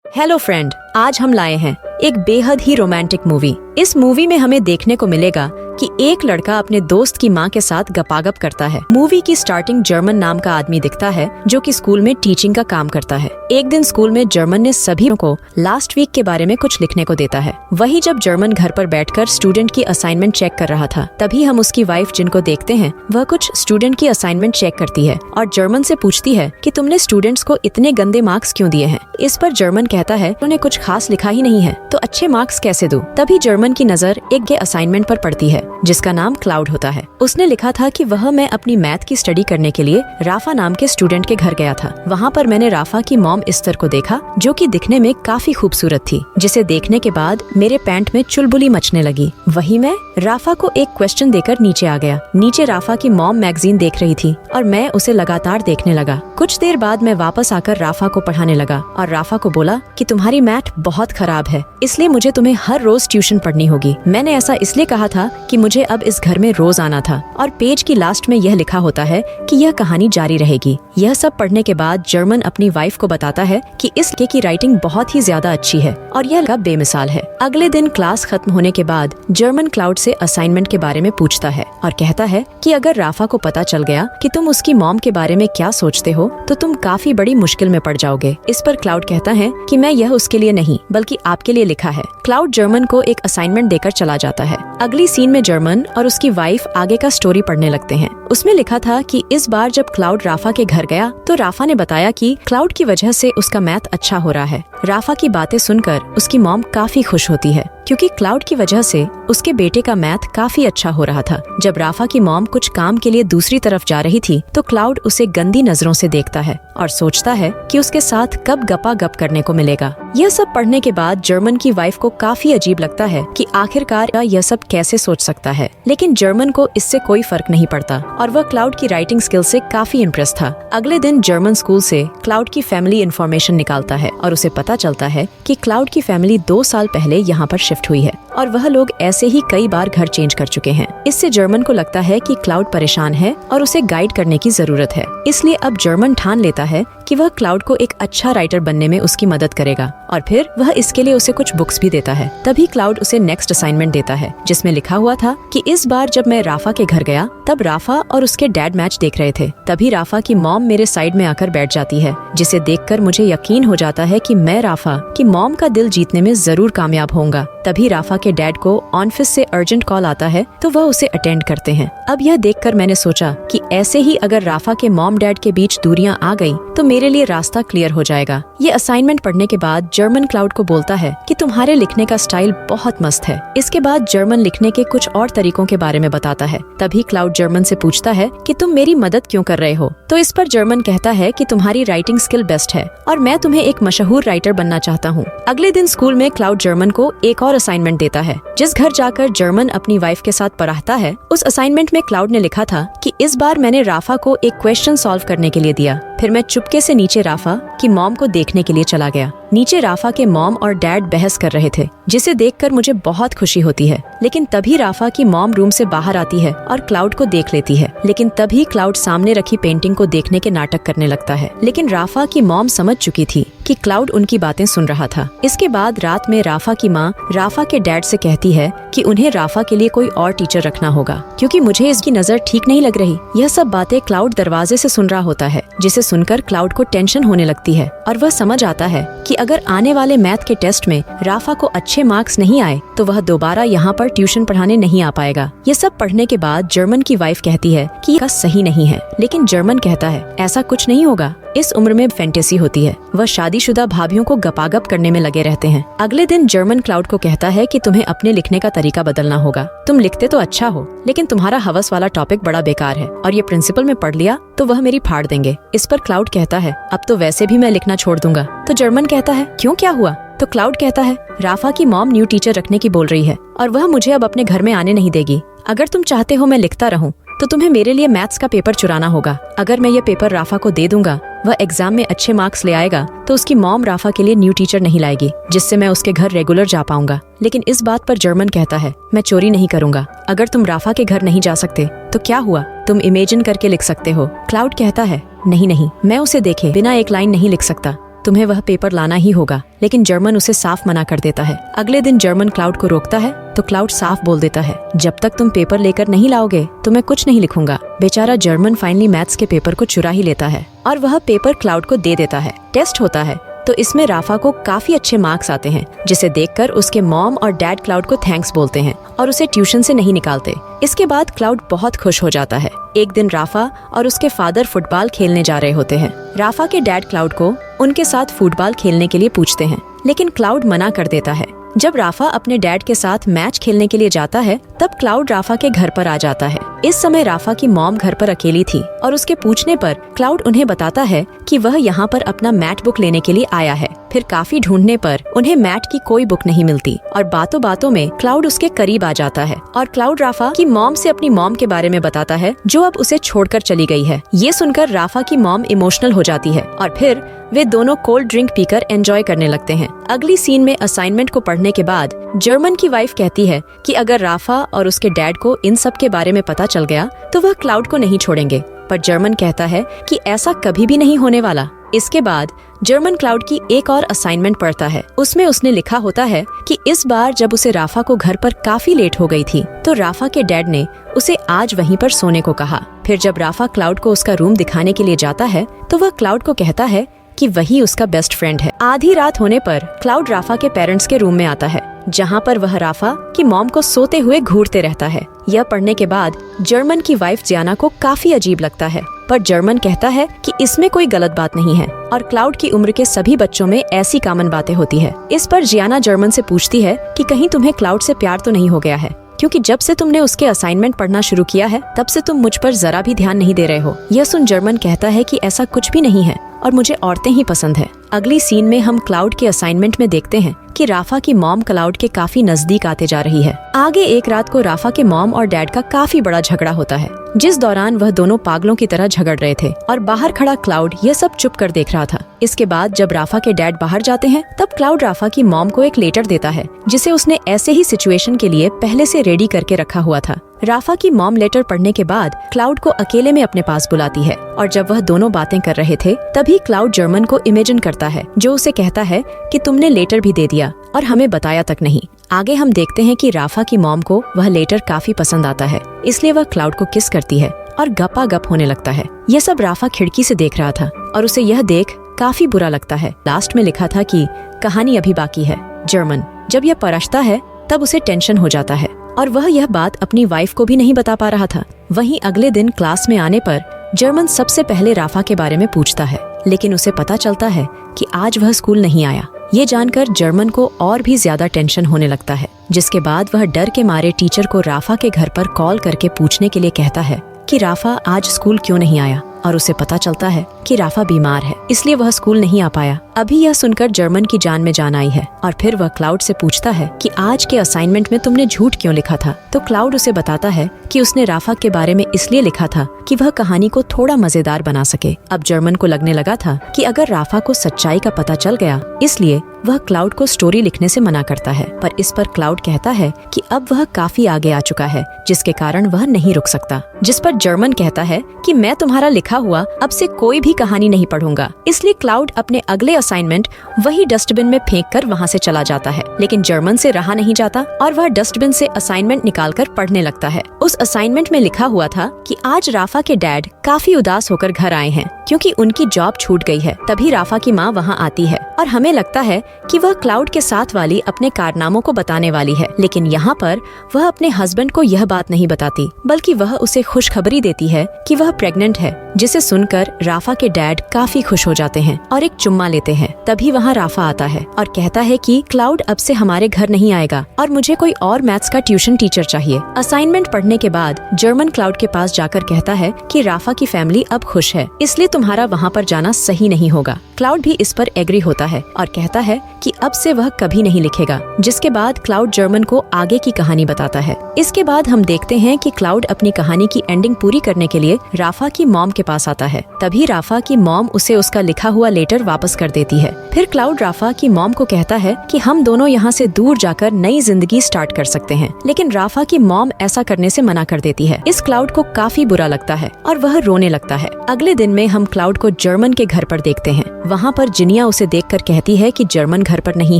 Hello friend, आज हम लाए हैं एक बेहद ही रोमांटिक मूवी। इस मूवी में हमें देखने को मिलेगा कि एक लड़का अपने दोस्त की माँ के साथ गपागप करता है। मूवी की स्टार्टिंग जर्मन नाम का आदमी दिखता है जो कि स्कूल में टीचिंग का काम करता है। एक दिन स्कूल में जर्मन ने सभी को लास्ट वीक के बारे में कुछ लिखने को देता है। वही जब जर्मन घर पर बैठकर स्टूडेंट की असाइनमेंट चेक कर रहा था, तभी हम उसकी वाइफ जिनको देखते हैं वह कुछ स्टूडेंट की असाइनमेंट चेक करती है और जर्मन से पूछती है कि तुमने स्टूडेंट्स को इतने गंदे मार्क्स क्यों दिए हैं। इस पर जर्मन कहता है उन्हें कुछ खास लिखा ही नहीं है तो अच्छे मार्क्स कैसे दूं। तभी जर्मन की नजर एक के असाइनमेंट पर पड़ती है जिसका नाम क्लाउड होता है। उसने लिखा था कि वह मैं अपनी मैथ की स्टडी करने के लिए राफा नाम के स्टूडेंट के घर गया था। वहाँ पर मैंने राफा की मॉम इस्तर को देखा जो कि दिखने में काफी खूबसूरत थी, जिसे देखने के बाद मेरे पैंट में चुलबुली मचने लगी। वही मैं राफा को एक क्वेश्चन देकर नीचे आ गया। नीचे राफा की मॉम मैगजीन देख रही थी और मैं उसे लगातार देखने लगा। कुछ देर बाद मैं वापस आकर राफा को पढ़ाने लगा और राफा को बोला कि तुम्हारी मैथ बहुत खराब है, इसलिए मुझे तुम्हें हर रोज ट्यूशन पढ़नी होगी। मैंने ऐसा इसलिए कहा था कि मुझे अब इस घर में रोज आना था। और पेज की लास्ट में यह लिखा होता है कि यह कहानी जारी रहेगी। यह सब पढ़ने के बाद जर्मन अपनी वाइफ को बताता है कि इस लड़के की राइटिंग बहुत ही ज्यादा अच्छी है और यह लड़का बेमिसाल है। अगले दिन क्लास खत्म होने के बाद जर्मन क्लाउड से असाइनमेंट के बारे में पूछता है और कहता है कि अगर राफा को पता चल गया कि तुम उसकी मॉम के बारे में क्या सोचते हो तो तुम काफी बड़ी मुश्किल में पड़ जाओगे। इस पर क्लाउड कहता है कि मैं यह उसके लिए नहीं बल्कि आपके लिए लिखा है। क्लाउड जर्मन को एक असाइनमेंट देकर चला जाता है। अगली सीन में जर्मन और उसकी वाइफ आगे का स्टोरी पढ़ने लगते हैं। उसमें लिखा था कि इस बार जब क्लाउड राफा के घर गया तो राफा ने बताया कि क्लाउड की वजह से उसका मैथ अच्छा हो रहा है। राफा की बातें सुनकर उसकी मॉम काफी खुश होती है क्योंकि क्लाउड की वजह से उसके बेटे का मैथ काफी अच्छा हो रहा था। जब राफा की मॉम कुछ काम के लिए दूसरी तरफ जा रही थी तो क्लाउड उसे गंदी नजरों से देखता है और सोचता है कि उसके साथ कब गपा गप करने को मिलेगा। यह सब पढ़ने के बाद जर्मन की वाइफ को काफी अजीब लगता है कि आखिरकार यह सब कैसे सोच सकता है, लेकिन जर्मन को इससे कोई फर्क नहीं पड़ता और वह क्लाउड की राइटिंग स्किल से काफी इम्प्रेस था। अगले दिन जर्मन स्कूल से क्लाउड की फैमिली इन्फॉर्मेशन निकालता है और उसे पता चलता है कि क्लाउड की फैमिली 2 साल पहले यहाँ पर शिफ्ट हुई है और वह लोग ऐसे ही कई बार घर चेंज कर चुके हैं। इससे जर्मन को लगता है कि क्लाउड परेशान है और उसे गाइड करने की जरूरत है। इसलिए अब जर्मन ठान लेता है कि वह क्लाउड को एक अच्छा राइटर बनने में उसकी मदद करेगा और फिर वह इसके लिए उसे कुछ बुक्स भी देता है। तभी क्लाउड उसे नेक्स्ट असाइनमेंट देता है जिसमें लिखा हुआ था कि इस बार जब मैं राफा के घर गया तब राफा और उसके डैड मैच देख रहे थे। तभी राफा की मॉम मेरे साइड में आकर बैठ जाती है, जिसे देखकर मुझे यकीन हो जाता है कि मैं राफा की मॉम का दिल जीतने में जरूर कामयाब होऊंगा। तभी राफा के डैड को ऑफिस से अर्जेंट कॉल आता है तो वह उसे अटेंड करते हैं। अब यह देखकर मैंने सोचा कि ऐसे ही अगर राफा के मॉम डैड के बीच दूरियां आ गई तो मेरे लिए रास्ता क्लियर हो जाएगा। ये असाइनमेंट पढ़ने के बाद जर्मन क्लाउड को बोलता है कि तुम्हारे लिखने का स्टाइल बहुत मस्त है। इसके बाद जर्मन लिखने के कुछ और तरीकों के बारे में बताता है। तभी क्लाउड जर्मन से पूछता है कि तुम मेरी मदद क्यों कर रहे हो। तो इस पर जर्मन कहता है कि तुम्हारी राइटिंग स्किल बेस्ट है और मैं तुम्हें एक मशहूर राइटर बनना चाहता हूँ। अगले दिन स्कूल में क्लाउड जर्मन को एक और असाइनमेंट देता है जिस घर जाकर जर्मन अपनी वाइफ के साथ पढ़ता है। उस असाइनमेंट में क्लाउड ने लिखा था कि इस बार मैंने राफा को एक क्वेश्चन सॉल्व करने के लिए दिया। फिर मैं चुपके से नीचे राफा की मॉम को देखने के लिए चला गया। नीचे राफा के मॉम और डैड बहस कर रहे थे जिसे देखकर मुझे बहुत खुशी होती है। लेकिन तभी राफा की मॉम रूम से बाहर आती है और क्लाउड को देख लेती है। लेकिन तभी क्लाउड सामने रखी पेंटिंग को देखने के नाटक करने लगता है। लेकिन राफा की मॉम समझ चुकी थी कि क्लाउड उनकी बातें सुन रहा था। इसके बाद रात में राफा की माँ राफा के डैड से कहती है कि उन्हें राफा के लिए कोई और टीचर रखना होगा क्योंकि मुझे इसकी नजर ठीक नहीं लग रही। यह सब बातें क्लाउड दरवाजे से सुन रहा होता है, जिसे सुनकर क्लाउड को टेंशन होने लगती है और वह समझ आता है कि अगर आने वाले मैथ के टेस्ट में राफा को अच्छे मार्क्स नहीं आए तो वह दोबारा यहाँ पर ट्यूशन पढ़ाने नहीं आ पाएगा। ये सब पढ़ने के बाद जर्मन की वाइफ कहती है कि यह सही नहीं है, लेकिन जर्मन कहता है ऐसा कुछ नहीं होगा। इस उम्र में फैंटेसी होती है। वह शादीशुदा भाभीयों को गपागप करने में लगे रहते हैं। अगले दिन जर्मन क्लाउड को कहता है कि तुम्हें अपने लिखने का तरीका बदलना होगा। तुम लिखते तो अच्छा हो लेकिन तुम्हारा हवस वाला टॉपिक बड़ा बेकार है और ये प्रिंसिपल में पढ़ लिया तो वह मेरी फाड़ देंगे। इस पर क्लाउड कहता है अब तो वैसे भी मैं लिखना छोड़ दूंगा। तो जर्मन कहता है क्यों, क्या हुआ। तो क्लाउड कहता है राफा की मॉम न्यू टीचर रखने की बोल रही है और वह मुझे अब अपने घर में आने नहीं देगी। अगर तुम चाहते हो मैं लिखता रहूं तो तुम्हें मेरे लिए मैथ्स का पेपर चुराना होगा। अगर मैं ये पेपर राफा को दे दूंगा, वह एग्जाम में अच्छे मार्क्स ले आएगा तो उसकी मॉम राफा के लिए न्यू टीचर नहीं लाएगी, जिससे मैं उसके घर रेगुलर जा पाऊंगा। लेकिन इस बात पर जर्मन कहता है मैं चोरी नहीं करूंगा। अगर तुम राफा के घर नहीं जा सकते तो क्या हुआ, तुम इमेजिन करके लिख सकते हो। क्लाउड कहता है नहीं, मैं उसे देखे बिना एक लाइन नहीं लिख सकता। तुम्हें वह पेपर लाना ही होगा, लेकिन जर्मन उसे साफ मना कर देता है। अगले दिन जर्मन क्लाउड को रोकता है तो क्लाउड साफ बोल देता है, जब तक तुम पेपर लेकर नहीं लाओगे तो मैं कुछ नहीं लिखूंगा। बेचारा जर्मन फाइनली मैथ्स के पेपर को चुरा ही लेता है और वह पेपर क्लाउड को दे देता है। टेस्ट होता है तो इसमें राफा को काफी अच्छे मार्क्स आते हैं, जिसे देखकर उसके मॉम और डैड क्लाउड को थैंक्स बोलते हैं और उसे ट्यूशन से नहीं निकालते। इसके बाद क्लाउड बहुत खुश हो जाता है। एक दिन राफा और उसके फादर फुटबॉल खेलने जा रहे होते हैं। राफा के डैड क्लाउड को उनके साथ फुटबॉल खेलने के लिए पूछते हैं, लेकिन क्लाउड मना कर देता है। जब राफा अपने डैड के साथ मैच खेलने के लिए जाता है तब क्लाउड राफा के घर पर आ जाता है। इस समय राफा की मॉम घर पर अकेली थी और उसके पूछने पर क्लाउड उन्हें बताता है कि वह यहाँ पर अपना मैथ बुक लेने के लिए आया है। फिर काफी ढूंढने पर उन्हें मैथ की कोई बुक नहीं मिलती और बातों बातों में क्लाउड उसके करीब आ जाता है और क्लाउड राफा की मॉम से अपनी मॉम के बारे में बताता है जो अब उसे छोड़कर चली गई है। ये सुनकर राफा की मॉम इमोशनल हो जाती है और फिर वे दोनों कोल्ड ड्रिंक पीकर एंजॉय करने लगते हैं। अगली सीन में असाइनमेंट को पढ़ने के बाद जर्मन की वाइफ कहती है कि अगर राफा और उसके डैड को इन सब के बारे में पता चल गया तो वह क्लाउड को नहीं छोड़ेंगे, पर जर्मन कहता है कि ऐसा कभी भी नहीं होने वाला। इसके बाद जर्मन क्लाउड की एक और असाइनमेंट पढ़ता है। उसमें उसने लिखा होता है कि इस बार जब उसे राफा को घर पर काफी लेट हो गई थी तो राफा के डैड ने उसे आज वहीं पर सोने को कहा। फिर जब राफा क्लाउड को उसका रूम दिखाने के लिए जाता है तो वह क्लाउड को कहता है कि वही उसका बेस्ट फ्रेंड है। आधी रात होने पर क्लाउड राफा के पेरेंट्स के रूम में आता है, जहाँ पर वह राफा की मॉम को सोते हुए घूरते रहता है। यह पढ़ने के बाद जर्मन की वाइफ जियाना को काफी अजीब लगता है, पर जर्मन कहता है कि इसमें कोई गलत बात नहीं है और क्लाउड की उम्र के सभी बच्चों में ऐसी कॉमन बातें होती है। इस पर जियाना जर्मन से पूछती है कि कहीं तुम्हें क्लाउड से प्यार तो नहीं हो गया है, क्योंकि जब से तुमने उसके असाइनमेंट पढ़ना शुरू किया है तब से तुम मुझ पर जरा भी ध्यान नहीं दे रहे हो। यह सुन जर्मन कहता है कि ऐसा कुछ भी नहीं है और मुझे औरतें ही पसंद है। अगली सीन में हम क्लाउड के असाइनमेंट में देखते हैं कि राफा की मॉम क्लाउड के काफी नजदीक आते जा रही है। आगे एक रात को राफा के मॉम और डैड का काफी बड़ा झगड़ा होता है, जिस दौरान वह दोनों पागलों की तरह झगड़ रहे थे और बाहर खड़ा क्लाउड यह सब चुप कर देख रहा था। इसके बाद जब राफा के डैड बाहर जाते हैं तब क्लाउड राफा की मॉम को एक लेटर देता है, जिसे उसने ऐसे ही सिचुएशन के लिए पहले से रेडी करके रखा हुआ था। राफा की मॉम लेटर पढ़ने के बाद क्लाउड को अकेले में अपने पास बुलाती है और जब वह दोनों बातें कर रहे थे तभी क्लाउड जर्मन को इमेजिन करता है, जो उसे कहता है कि तुमने लेटर भी दे दिया और हमें बताया तक नहीं। आगे हम देखते हैं कि राफा की मॉम को वह लेटर काफी पसंद आता है, इसलिए वह क्लाउड को किस करती है और गपा गप होने लगता है। यह सब राफा खिड़की से देख रहा था और उसे यह देख काफी बुरा लगता है। लास्ट में लिखा था कि कहानी अभी बाकी है। जर्मन जब यह परछता है तब उसे टेंशन हो जाता है और वह यह बात अपनी वाइफ को भी नहीं बता पा रहा था। वहीं अगले दिन क्लास में आने पर जर्मन सबसे पहले राफा के बारे में पूछता है, लेकिन उसे पता चलता है कि आज वह स्कूल नहीं आया। ये जानकर जर्मन को और भी ज्यादा टेंशन होने लगता है, जिसके बाद वह डर के मारे टीचर को राफा के घर पर कॉल करके पूछने के लिए कहता है कि राफा आज स्कूल क्यों नहीं आया, और उसे पता चलता है कि राफा बीमार है, इसलिए वह स्कूल नहीं आ पाया। अभी यह सुनकर जर्मन की जान में जान आई है और फिर वह क्लाउड से पूछता है कि आज के असाइनमेंट में तुमने झूठ क्यों लिखा था। तो क्लाउड उसे बताता है कि उसने राफा के बारे में इसलिए लिखा था कि वह कहानी को थोड़ा मजेदार बना सके। अब जर्मन को लगने लगा था कि अगर राफा को सच्चाई का पता चल गया, इसलिए वह क्लाउड को स्टोरी लिखने से मना करता है, पर इस पर क्लाउड कहता है कि अब वह काफी आगे आ चुका है, जिसके कारण वह नहीं रुक सकता। जिस पर जर्मन कहता है कि मैं तुम्हारा लिखा हुआ अब से कोई भी कहानी नहीं पढ़ूंगा। इसलिए क्लाउड अपने अगले असाइनमेंट वही डस्टबिन में फेंक कर वहाँ से चला जाता है, लेकिन जर्मन से रहा नहीं जाता और वह डस्टबिन से असाइनमेंट निकालकर पढ़ने लगता है। उस असाइनमेंट में लिखा हुआ था कि आज राफा के डैड काफी उदास होकर घर आए हैं क्योंकि उनकी जॉब छूट गई है। तभी राफा की माँ वहाँ आती है और हमें लगता है कि वह क्लाउड के साथ वाली अपने कारनामों को बताने वाली है, लेकिन यहाँ पर वह अपने हस्बैंड को यह बात नहीं बताती, बल्कि वह उसे खुशखबरी देती है कि वह प्रेग्नेंट है, जिसे सुनकर राफा के डैड काफी खुश हो जाते हैं और एक चुम्मा लेते हैं। तभी वहाँ राफा आता है और कहता है कि क्लाउड अब से हमारे घर नहीं आएगा और मुझे कोई और मैथ्स का ट्यूशन टीचर चाहिए। असाइनमेंट पढ़ने के बाद जर्मन क्लाउड के पास जाकर कहता है कि राफा की फैमिली अब खुश है, इसलिए तुम्हारा वहाँ पर जाना सही नहीं होगा। क्लाउड भी इस पर एग्री होता है और कहता है कि अब से वह कभी नहीं लिखेगा, जिसके बाद क्लाउड जर्मन को आगे की कहानी बताता है। इसके बाद हम देखते हैं कि क्लाउड अपनी कहानी की एंडिंग पूरी करने के लिए राफा की मॉम के पास आता है। तभी राफा की मॉम उसे उसका लिखा हुआ लेटर वापस कर देती है। फिर क्लाउड राफा की मॉम को कहता है कि हम दोनों यहाँ से दूर जाकर नई जिंदगी स्टार्ट कर सकते हैं, लेकिन राफा की मॉम ऐसा करने से मना कर देती है। इस क्लाउड को काफी बुरा लगता है और वह रोने लगता है। अगले दिन में हम क्लाउड को जर्मन के घर पर देखते हैं। वहाँ पर जिनिया उसे देखकर कहती है कि जर्मन घर पर नहीं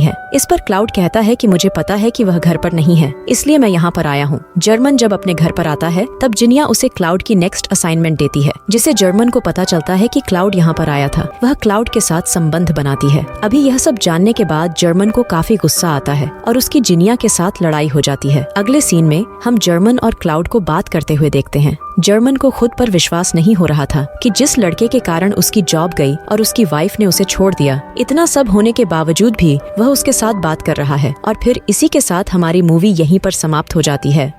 है। इस पर क्लाउड कहता है कि मुझे पता है कि वह घर पर नहीं है, इसलिए मैं यहाँ पर आया हूँ। जर्मन जब अपने घर पर आता है तब जिनिया उसे क्लाउड की नेक्स्ट असाइनमेंट देती है, जिसे जर्मन को पता चलता है कि क्लाउड यहाँ पर आया था। वह क्लाउड के साथ संबंध बनाती है। अभी यह सब जानने के बाद जर्मन को काफी गुस्सा आता है और उसकी जिनिया के साथ लड़ाई हो जाती है। अगले सीन में हम जर्मन और क्लाउड को बात करते हुए देखते हैं। जर्मन को खुद पर विश्वास नहीं हो रहा था कि जिस लड़के के कारण उसकी जॉब गई और उसकी वाइफ ने उसे छोड़ दिया, इतना सब होने के बावजूद भी वह उसके साथ बात कर रहा है। और फिर इसी के साथ हमारी मूवी यहीं पर समाप्त हो जाती है।